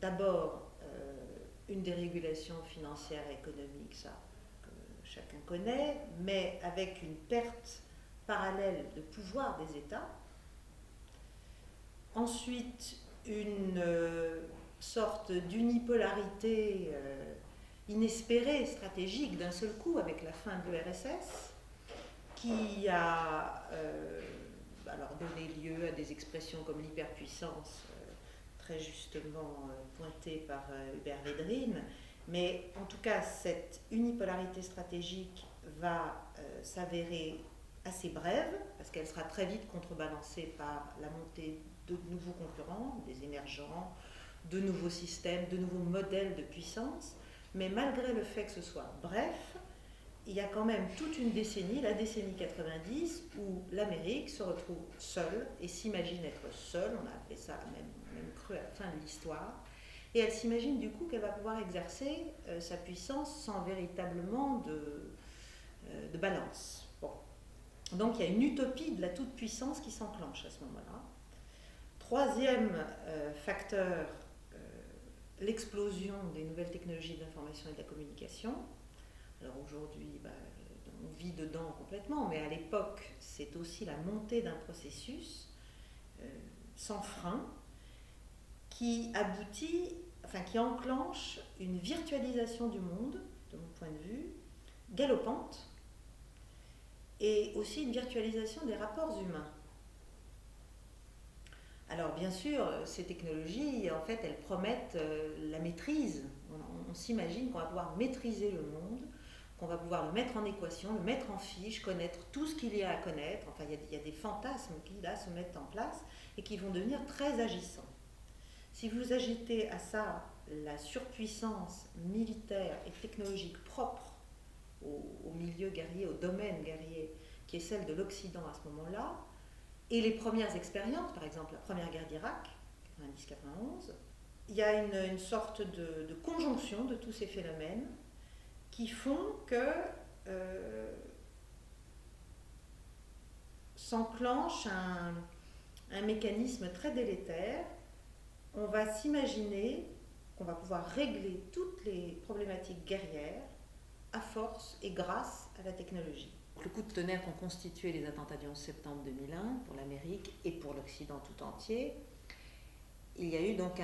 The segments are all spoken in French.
d'abord une dérégulation financière et économique, ça que chacun connaît, mais avec une perte parallèle de pouvoir des États. Ensuite, une sorte d'unipolarité inespérée, stratégique, d'un seul coup, avec la fin de l'URSS, qui a alors donné lieu à des expressions comme l'hyperpuissance, très justement pointée par Hubert Védrine. Mais en tout cas, cette unipolarité stratégique va s'avérer assez brève, parce qu'elle sera très vite contrebalancée par la montée de nouveaux concurrents, des émergents, de nouveaux systèmes, de nouveaux modèles de puissance. Mais malgré le fait que ce soit bref, il y a quand même toute une décennie, la décennie 90, où l'Amérique se retrouve seule et s'imagine être seule, on a appelé ça même cru à la fin de l'histoire, et elle s'imagine du coup qu'elle va pouvoir exercer sa puissance sans véritablement de balance. Bon. Donc il y a une utopie de la toute-puissance qui s'enclenche à ce moment-là. Troisième facteur, l'explosion des nouvelles technologies de l'information et de la communication. Alors aujourd'hui, on vit dedans complètement, mais à l'époque, c'est aussi la montée d'un processus sans frein qui aboutit, qui enclenche une virtualisation du monde, de mon point de vue, galopante, et aussi une virtualisation des rapports humains. Alors bien sûr, ces technologies, en fait, elles promettent la maîtrise. On s'imagine qu'on va pouvoir maîtriser le monde, qu'on va pouvoir le mettre en équation, le mettre en fiche, connaître tout ce qu'il y a à connaître. Enfin, il y a des fantasmes qui, là, se mettent en place et qui vont devenir très agissants. Si vous ajoutez à ça la surpuissance militaire et technologique propre au milieu guerrier, au domaine guerrier, qui est celle de l'Occident à ce moment-là, et les premières expériences, par exemple la première guerre d'Irak, 90-91, il y a une sorte de conjonction de tous ces phénomènes qui font que s'enclenche un mécanisme très délétère. On va s'imaginer qu'on va pouvoir régler toutes les problématiques guerrières à force et grâce à la technologie. Le coup de tonnerre qu'ont constitué les attentats du 11 septembre 2001 pour l'Amérique et pour l'Occident tout entier, il y a eu donc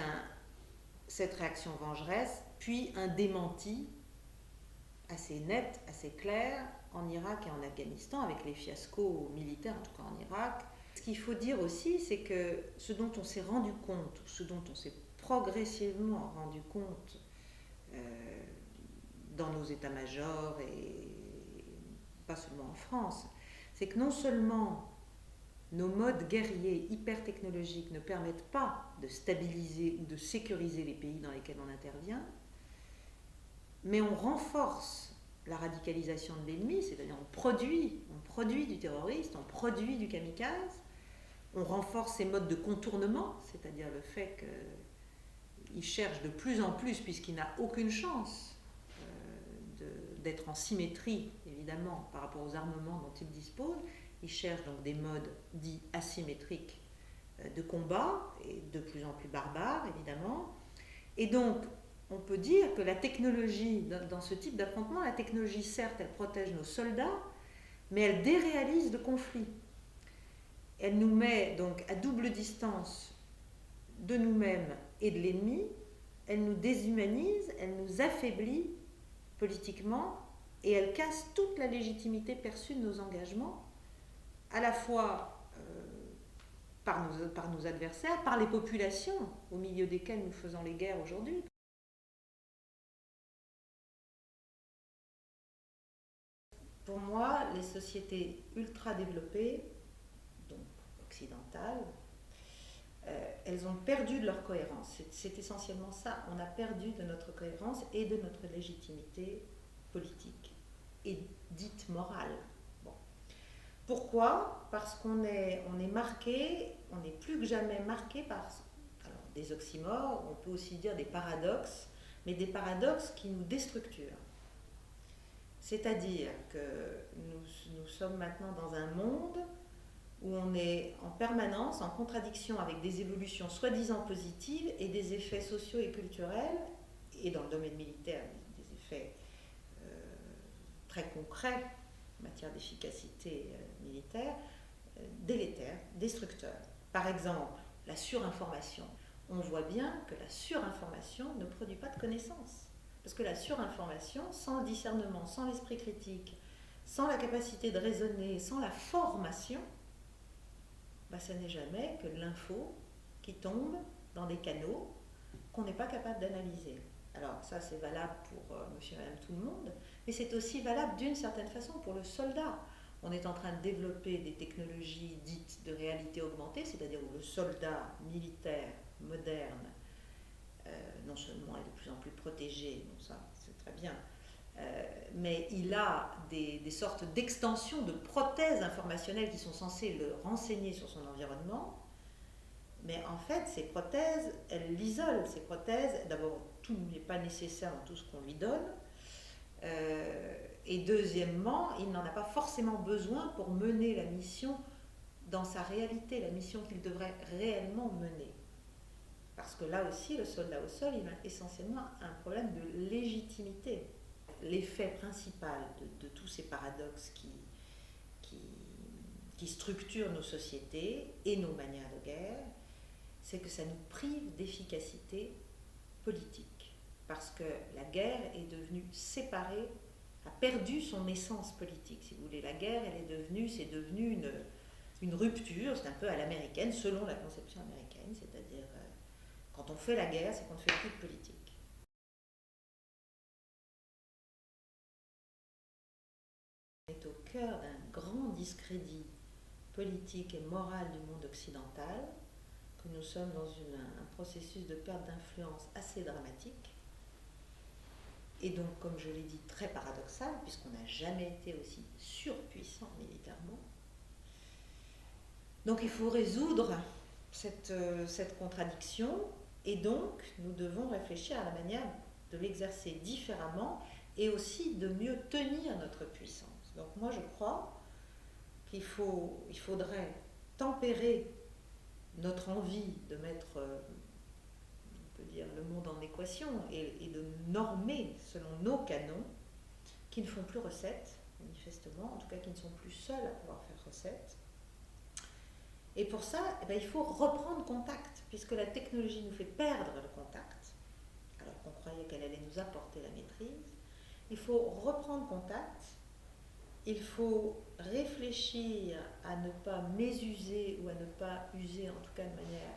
cette réaction vengeresse, puis un démenti assez net, assez clair en Irak et en Afghanistan, avec les fiascos militaires, en tout cas en Irak. Ce qu'il faut dire aussi, c'est que ce dont on s'est rendu compte, ce dont on s'est progressivement rendu compte dans nos états-majors et pas seulement en France, c'est que non seulement nos modes guerriers hyper technologiques ne permettent pas de stabiliser ou de sécuriser les pays dans lesquels on intervient, mais on renforce la radicalisation de l'ennemi, c'est-à-dire on produit du terroriste, on produit du kamikaze, on renforce ses modes de contournement, c'est-à-dire le fait qu'il cherche de plus en plus, puisqu'il n'a aucune chance d'être en symétrie, évidemment, par rapport aux armements dont il dispose, il cherche donc des modes dits asymétriques de combat, et de plus en plus barbares, évidemment. Et donc, on peut dire que la technologie, dans ce type d'affrontement, la technologie, certes, elle protège nos soldats, mais elle déréalise le conflit. Elle nous met donc à double distance de nous-mêmes et de l'ennemi, elle nous déshumanise, elle nous affaiblit politiquement, et elle casse toute la légitimité perçue de nos engagements, à la fois par nos adversaires, par les populations au milieu desquelles nous faisons les guerres aujourd'hui. Pour moi, les sociétés ultra développées, donc occidentales, elles ont perdu de leur cohérence. C'est essentiellement ça. On a perdu de notre cohérence et de notre légitimité politique et dite morale. Bon. Pourquoi ? Parce qu'on est marqué, on est plus que jamais marqué par des oxymores, on peut aussi dire des paradoxes, mais des paradoxes qui nous déstructurent. C'est-à-dire que nous sommes maintenant dans un monde où on est en permanence en contradiction avec des évolutions soi-disant positives et des effets sociaux et culturels, et dans le domaine militaire, des effets très concrets en matière d'efficacité militaire, délétères, destructeurs. Par exemple, la surinformation. On voit bien que la surinformation ne produit pas de connaissances. Parce que la surinformation, sans le discernement, sans l'esprit critique, sans la capacité de raisonner, sans la formation, bah, ça n'est jamais que de l'info qui tombe dans des canaux qu'on n'est pas capable d'analyser. Alors ça c'est valable pour monsieur et madame tout le monde, mais c'est aussi valable d'une certaine façon pour le soldat. On est en train de développer des technologies dites de réalité augmentée, c'est-à-dire où le soldat militaire moderne, non seulement est de plus en plus protégé, bon ça c'est très bien, mais il a des sortes d'extensions, de prothèses informationnelles qui sont censées le renseigner sur son environnement. Mais en fait, ces prothèses, elles l'isolent. Ces prothèses, d'abord, tout n'est pas nécessaire dans tout ce qu'on lui donne. Et deuxièmement, il n'en a pas forcément besoin pour mener la mission dans sa réalité, la mission qu'il devrait réellement mener. Parce que là aussi, le soldat au sol, il a essentiellement un problème de légitimité. L'effet principal de tous ces paradoxes qui structurent nos sociétés et nos manières de guerre, c'est que ça nous prive d'efficacité politique. Parce que la guerre est devenue séparée, a perdu son essence politique, si vous voulez. La guerre, c'est devenu une rupture, c'est un peu à l'américaine, selon la conception américaine, c'est-à-dire quand on fait la guerre, c'est qu'on ne fait plus de politique. On est au cœur d'un grand discrédit politique et moral du monde occidental, que nous sommes dans un processus de perte d'influence assez dramatique, et donc, comme je l'ai dit, très paradoxal, puisqu'on n'a jamais été aussi surpuissant militairement. Donc il faut résoudre cette contradiction, et donc nous devons réfléchir à la manière de l'exercer différemment, et aussi de mieux tenir notre puissance. Donc moi je crois qu'il faudrait tempérer notre envie de mettre, on peut dire, le monde en équation et de normer selon nos canons, qui ne font plus recette, manifestement, en tout cas qui ne sont plus seuls à pouvoir faire recette. Et pour ça, il faut reprendre contact, puisque la technologie nous fait perdre le contact, alors qu'on croyait qu'elle allait nous apporter la maîtrise. Il faut reprendre contact, il faut réfléchir à ne pas mésuser ou à ne pas user, en tout cas de manière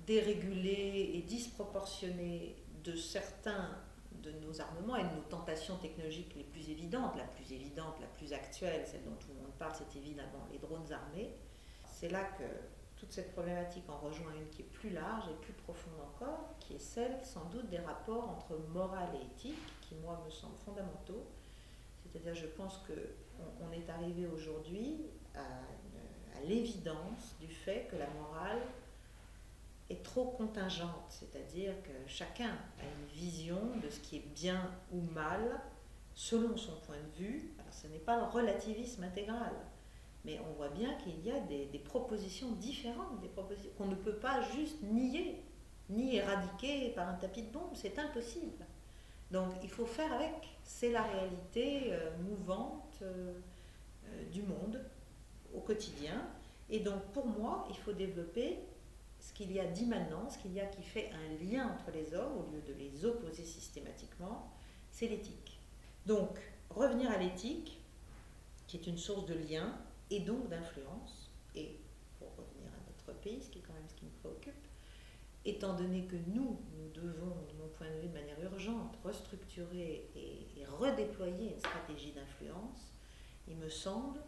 dérégulée et disproportionnée de certains de nos armements et de nos tentations technologiques les plus évidentes, la plus actuelle, celle dont tout le monde parle, c'est évidemment les drones armés. C'est là que toute cette problématique en rejoint une qui est plus large et plus profonde encore, qui est celle sans doute des rapports entre morale et éthique, qui moi me semblent fondamentaux. C'est-à-dire je pense qu'on est arrivé aujourd'hui à l'évidence du fait que la morale est trop contingente, c'est-à-dire que chacun a une vision de ce qui est bien ou mal selon son point de vue. Alors ce n'est pas le relativisme intégral, mais on voit bien qu'il y a des propositions différentes, des propositions qu'on ne peut pas juste nier, ni éradiquer par un tapis de bombe, c'est impossible. Donc il faut faire avec, c'est la réalité mouvante du monde au quotidien. Et donc pour moi, il faut développer ce qu'il y a d'immanent, ce qu'il y a qui fait un lien entre les hommes, au lieu de les opposer systématiquement, c'est l'éthique. Donc revenir à l'éthique, qui est une source de lien et donc d'influence, et pour revenir à notre pays, ce qui est quand même ce qui me préoccupe, étant donné que nous devons, de mon point de vue, de manière urgente, restructurer et redéployer une stratégie d'influence, il me semble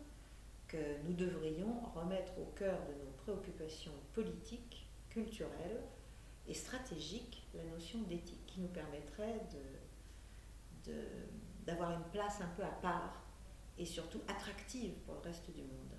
que nous devrions remettre au cœur de nos préoccupations politiques, culturelles et stratégiques la notion d'éthique qui nous permettrait d'avoir une place un peu à part et surtout attractive pour le reste du monde.